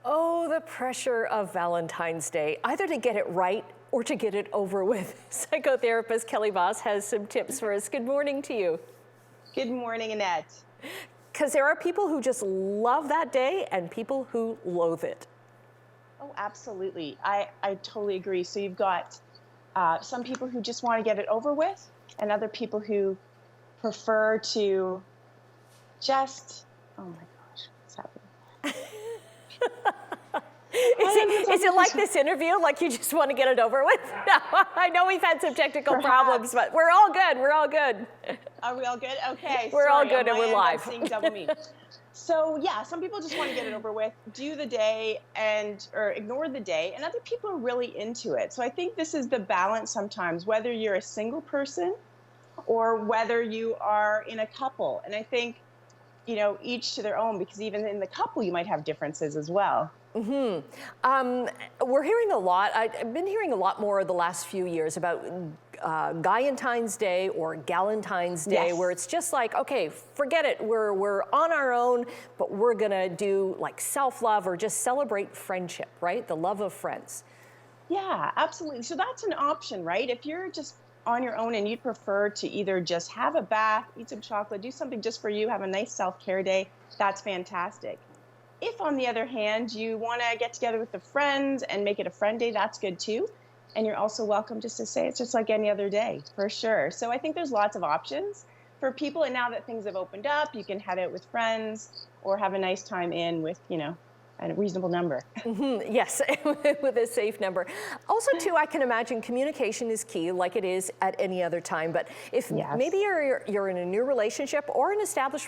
Oh, the pressure of Valentine's Day, either to get it right or to get it over with. Psychotherapist Kelly Bos has some tips for us. Good morning to you. Good morning, Annette. Because there are people who just love that day and people who loathe it. Oh, absolutely. I totally agree. So you've got some people who just want to get it over with, and other people who prefer to just, oh my gosh, what's happening? Is it like this interview, like you just want to get it over with? No, I know we've had some technical problems, but we're all good. We're all good. Are we all good? Okay. We're all good on and my we're end, live. I'm seeing double me. So yeah, some people just want to get it over with, do the day or ignore the day, and other people are really into it. So I think this is the balance sometimes, whether you're a single person or whether you are in a couple. And I think, each to their own, because even in the couple, you might have differences as well. We're hearing a lot, I've been hearing a lot more the last few years about Valentine's Day or Galentine's Day, Yes. where it's just like, okay, forget it, we're on our own, but we're gonna do like self-love or just celebrate friendship, right? The love of friends. Yeah, absolutely. So that's an option, right? If you're just on your own and you'd prefer to either just have a bath, eat some chocolate, do something just for you, have a nice self-care day, that's fantastic. If, on the other hand, you want to get together with the friends and make it a friend day, that's good too. And you're also welcome just to say it's just like any other day, for sure. So I think there's lots of options for people. And now that things have opened up, you can head out with friends or have a nice time in with, a reasonable number. Yes, with a safe number. Also, too, I can imagine communication is key, like it is at any other time. But if Yes. maybe you're in a new relationship or an established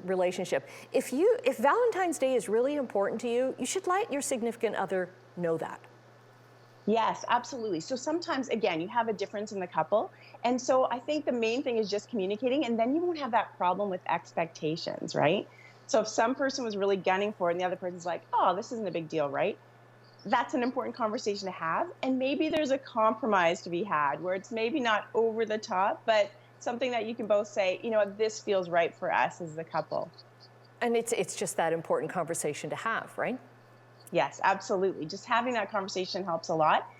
relationship, if Valentine's Day is really important to you, you should let your significant other know that. Yes, absolutely. So sometimes, again, you have a difference in the couple. And so I think the main thing is just communicating, and then you won't have that problem with expectations, right? So if some person was really gunning for it and the other person's like, oh, this isn't a big deal, right? That's an important conversation to have. And maybe there's a compromise to be had where it's maybe not over the top, but something that you can both say, this feels right for us as the couple. And it's just that important conversation to have, right? Yes, absolutely. Just having that conversation helps a lot.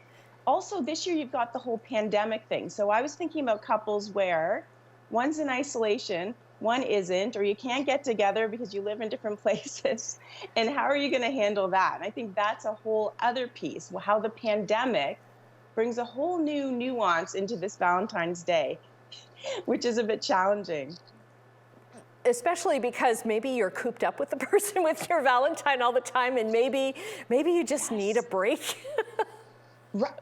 Also, this year you've got the whole pandemic thing. So I was thinking about couples where one's in isolation, one isn't, or you can't get together because you live in different places. And how are you going to handle that? And I think that's a whole other piece, how the pandemic brings a whole new nuance into this Valentine's Day, which is a bit challenging. Especially because maybe you're cooped up with the person with your Valentine all the time, and maybe you just need a break.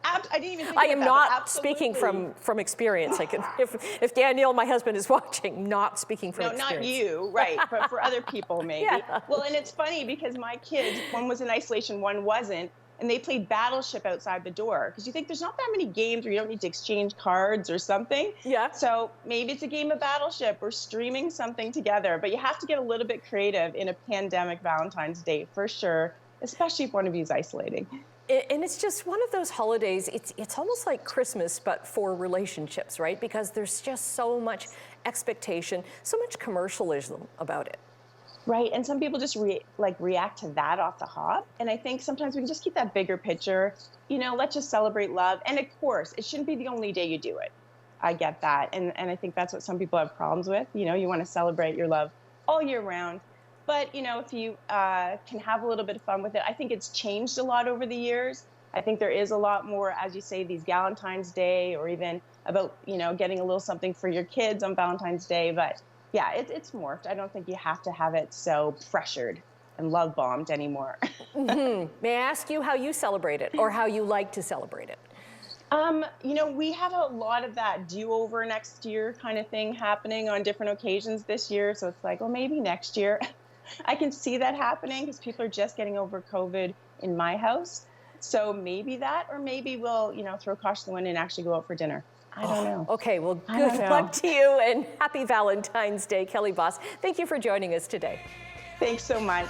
I didn't even think I about am that, not speaking from experience. If Daniel, my husband, is watching, not speaking from experience. No, not you, right, but for other people maybe. Yeah. Well, and it's funny because my kids, one was in isolation, one wasn't, and they played Battleship outside the door, because you think there's not that many games where you don't need to exchange cards or something. Yeah. So maybe it's a game of Battleship or streaming something together, but you have to get a little bit creative in a pandemic Valentine's Day for sure, especially if one of you is isolating. And it's just one of those holidays, it's almost like Christmas, but for relationships, right? Because there's just so much expectation, so much commercialism about it. Right, and some people just react to that off the hop. And I think sometimes we can just keep that bigger picture, let's just celebrate love. And of course, it shouldn't be the only day you do it. I get that. And I think that's what some people have problems with. You want to celebrate your love all year round. But, if you can have a little bit of fun with it, I think it's changed a lot over the years. I think there is a lot more, as you say, these Valentine's Day, or even about, getting a little something for your kids on Valentine's Day. But yeah, it's morphed. I don't think you have to have it so pressured and love bombed anymore. May I ask you how you celebrate it, or how you like to celebrate it? We have a lot of that do-over next year kind of thing happening on different occasions this year. So it's like, well, maybe next year. I can see that happening because people are just getting over COVID in my house. So maybe that, or maybe we'll, throw caution to the wind and actually go out for dinner. I don't know. Okay, well, good luck to you, and happy Valentine's Day, Kelly Bos. Thank you for joining us today. Thanks so much.